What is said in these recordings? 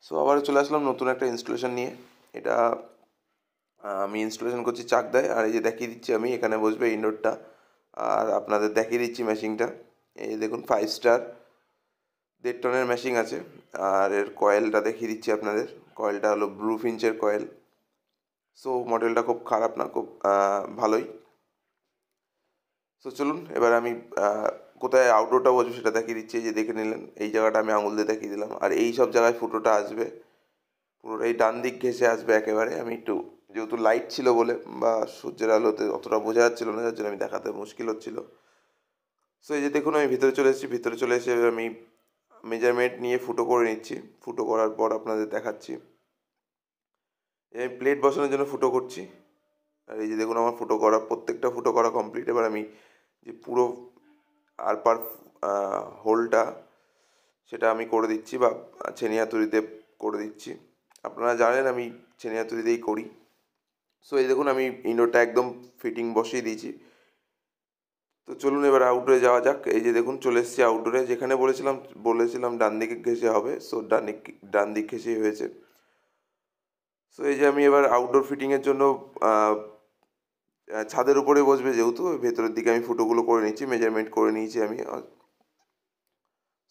So আবারও চলে আসলাম নতুন একটা ইনস্টলেশন নিয়ে। এটা আমি ইনস্টলেশন করছি চাকদায়। আর এই যে দেখিয়ে দিচ্ছি আমি এখানে বসবে ইনডোরটা। আর আপনাদের দেখিয়ে দিচ্ছি মেশিনটা। এই যে দেখুন 5 স্টার 1.5 টনের মেশিন আছে। আর এর কয়েলটা দেখিয়ে দিচ্ছি আপনাদের। কয়েলটা হলো ব্লু ফিঞ্চের কয়েল। সো মডেলটা খুব খারাপ না, খুব ভালোই। সো চলুন এবার আমি কোথায় আউটডোরটা বসবে সেটা দেখিয়ে দিচ্ছি। এই যে দেখে নিলেন, এই জায়গাটা আমি আঙুল দিয়ে দেখিয়ে দিলাম। আর এই সব জায়গায় ফুটোটা আসবে, পুরোটাই ডান দিক ঘেঁষে আসবে একেবারে। আমি একটু যেহেতু লাইট ছিল বলে বা সূর্যের আলোতে অতটা বোঝা যাচ্ছিল না, যার জন্য আমি দেখাতে মুশকিল হচ্ছিল। সো এই যে দেখুন আমি ভিতরে চলে এসেছি। ভিতরে চলে এসে আমি মেজারমেন্ট নিয়ে ফুটো করে নিচ্ছি। ফুটো করার পর আপনাদের দেখাচ্ছি। এই প্লেট বসানোর জন্য ফুটো করছি। আর এই যে দেখুন আমার ফুটো করা, প্রত্যেকটা ফুটো করা কমপ্লিট। এবার আমি যে পুরো আরপার হোলটা সেটা আমি করে দিচ্ছি বা ছেনি হাতুড়িতে করে দিচ্ছি। আপনারা জানেন আমি ছেনি হাতুড়িতেই করি। সো এই দেখুন আমি ইনডোরটা একদম ফিটিং বসিয়ে দিয়েছি। তো চলুন এবার আউটডোরে যাওয়া যাক। এই যে দেখুন চলে এসেছি আউটডোরে, যেখানে বলেছিলাম ডান দিকে ঘেঁষে হবে। সো ডান দিক ঘেঁষেই হয়েছে। সো এই যে আমি এবার আউটডোর ফিটিংয়ের জন্য ছাদের উপরে বসবে যেহেতু, ভেতরের দিকে আমি ফুটোগুলো করে নিচ্ছি, মেজারমেন্ট করে নিয়েছি আমি।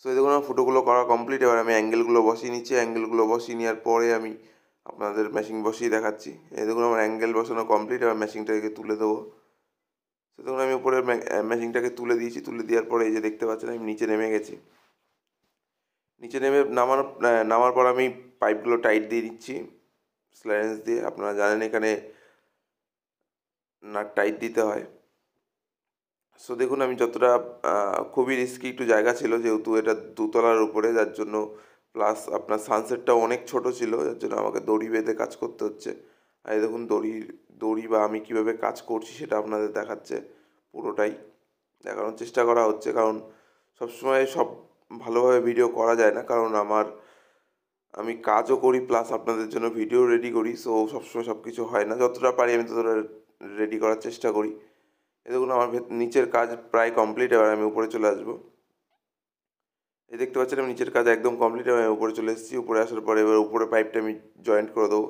সো এই দেখুন আমার ফুটোগুলো করা কমপ্লিট। এবার আমি অ্যাঙ্গেলগুলো বসিয়ে নিচ্ছি। অ্যাঙ্গেলগুলো বসিয়ে নেওয়ার পরে আমি আপনাদের মেশিন বসিয়ে দেখাচ্ছি। এই দেখুন আমার অ্যাঙ্গেল বসানো কমপ্লিট। এবার মেশিনটাকে তুলে দেবো। সো দেখুন আমি উপরে মেশিনটাকে তুলে দিয়েছি। তুলে দেওয়ার পরে এই যে দেখতে পাচ্ছেন আমি নিচে নেমে গেছি। নিচে নামার পর আমি পাইপগুলো টাইট দিয়ে দিচ্ছি স্ল্যারেন্স দিয়ে। আপনারা জানেন এখানে নাট টাইট দিতে হয়। সো দেখুন আমি যতটা খুবই রিস্কি একটু জায়গা ছিল, যেহেতু এটা দোতলার উপরে, যার জন্য প্লাস আপনার সানসেটটাও অনেক ছোট ছিল, যার জন্য আমাকে দড়ি বেঁধে কাজ করতে হচ্ছে। আর এই দেখুন দড়ি বা আমি কীভাবে কাজ করছি সেটা আপনাদের দেখাচ্ছে, পুরোটাই দেখানোর চেষ্টা করা হচ্ছে। কারণ সবসময় সব ভালোভাবে ভিডিও করা যায় না, কারণ আমি কাজও করি প্লাস আপনাদের জন্য ভিডিও রেডি করি। সো সবসময় সব কিছু হয় না, যতটা পারি আমি ততটা রেডি করার চেষ্টা করি। এই দেখুন আমার নিচের কাজ প্রায় কমপ্লিট। এবার আমি উপরে চলে আসবো। এই দেখতে পাচ্ছেন আমি নিচের কাজ একদম কমপ্লিট। এবার আমি উপরে চলে এসেছি। উপরে আসার পরে এবার উপরের পাইপটা আমি জয়েন্ট করে দেবো।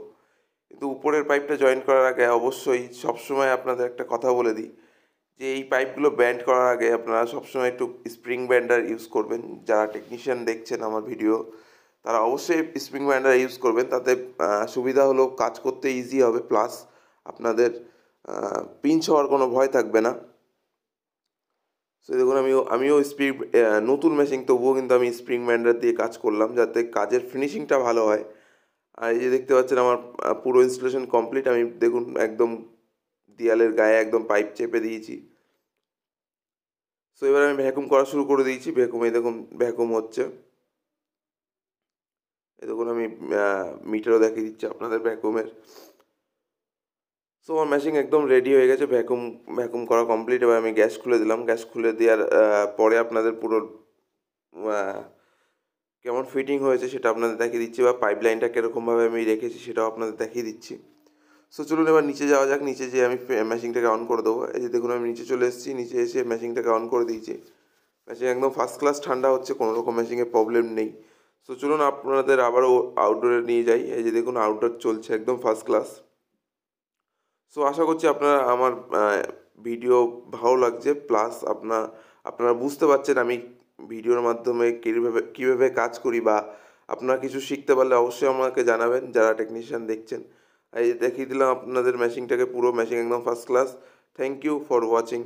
কিন্তু উপরের পাইপটা জয়েন্ট করার আগে অবশ্যই সবসময় আপনাদের একটা কথা বলে দিই, যে এই পাইপগুলো ব্যান্ড করার আগে আপনারা সবসময় একটু স্প্রিং ব্যান্ডার ইউজ করবেন। যারা টেকনিশিয়ান দেখছেন আমার ভিডিও, তারা অবশ্যই স্প্রিং ব্যান্ডার ইউজ করবেন। তাতে সুবিধা হলো কাজ করতে ইজি হবে, প্লাস আপনাদের পিঞ্চ হওয়ার কোনো ভয় থাকবে না। সো দেখুন আমিও নতুন মেশিন, তবুও কিন্তু আমি স্প্রিং ব্যান্ডার দিয়ে কাজ করলাম যাতে কাজের ফিনিশিংটা ভালো হয়। আর এই যে দেখতে পাচ্ছেন আমার পুরো ইনস্টলেশন কমপ্লিট। আমি দেখুন একদম দেয়ালের গায়ে একদম পাইপ চেপে দিয়েছি। সো এবার আমি ভ্যাকুম করা শুরু করে দিয়েছি। এই দেখুন ভ্যাকুম হচ্ছে। এই দেখুন আমি মিটারও দেখিয়ে দিচ্ছি আপনাদের ভ্যাকুমের। সো আমার মেশিন একদম রেডি হয়ে গেছে, ভ্যাকুম করা কমপ্লিট। এবার আমি গ্যাস খুলে দিলাম। গ্যাস খুলে দেওয়ার পরে আপনাদের পুরো কেমন ফিটিং হয়েছে সেটা আপনাদের দেখিয়ে দিচ্ছি, বা পাইপ লাইনটা কীরকমভাবে আমি রেখেছি সেটাও আপনাদের দেখিয়ে দিচ্ছি। সো চলুন এবার নিচে যাওয়া যাক। নিচে যেয়ে আমি মেশিনটাকে অন করে দেবো। এই যে দেখুন আমি নিচে চলে এসেছি। নিচে এসে মেশিনটাকে অন করে দিয়েছি। মেশিন একদম ফার্স্ট ক্লাস ঠান্ডা হচ্ছে, কোনো রকম মেশিনে প্রবলেম নেই। সো চলুন আপনাদের আবারও আউটডোরে নিয়ে যাই। এই যে দেখুন আউটডোর চলছে একদম ফার্স্ট ক্লাস। সো আশা করছি আপনারা আমার ভিডিও ভালো লাগছে, প্লাস আপনারা বুঝতে পারছেন আমি ভিডিওর মাধ্যমে কীভাবে কাজ করি, বা আপনারা কিছু শিখতে পারলে অবশ্যই আমাকে জানাবেন যারা টেকনিশিয়ান দেখছেন। এই দেখিয়ে দিলাম আপনাদের মেশিনটাকে, পুরো মেশিন একদম first class. Thank you for watching.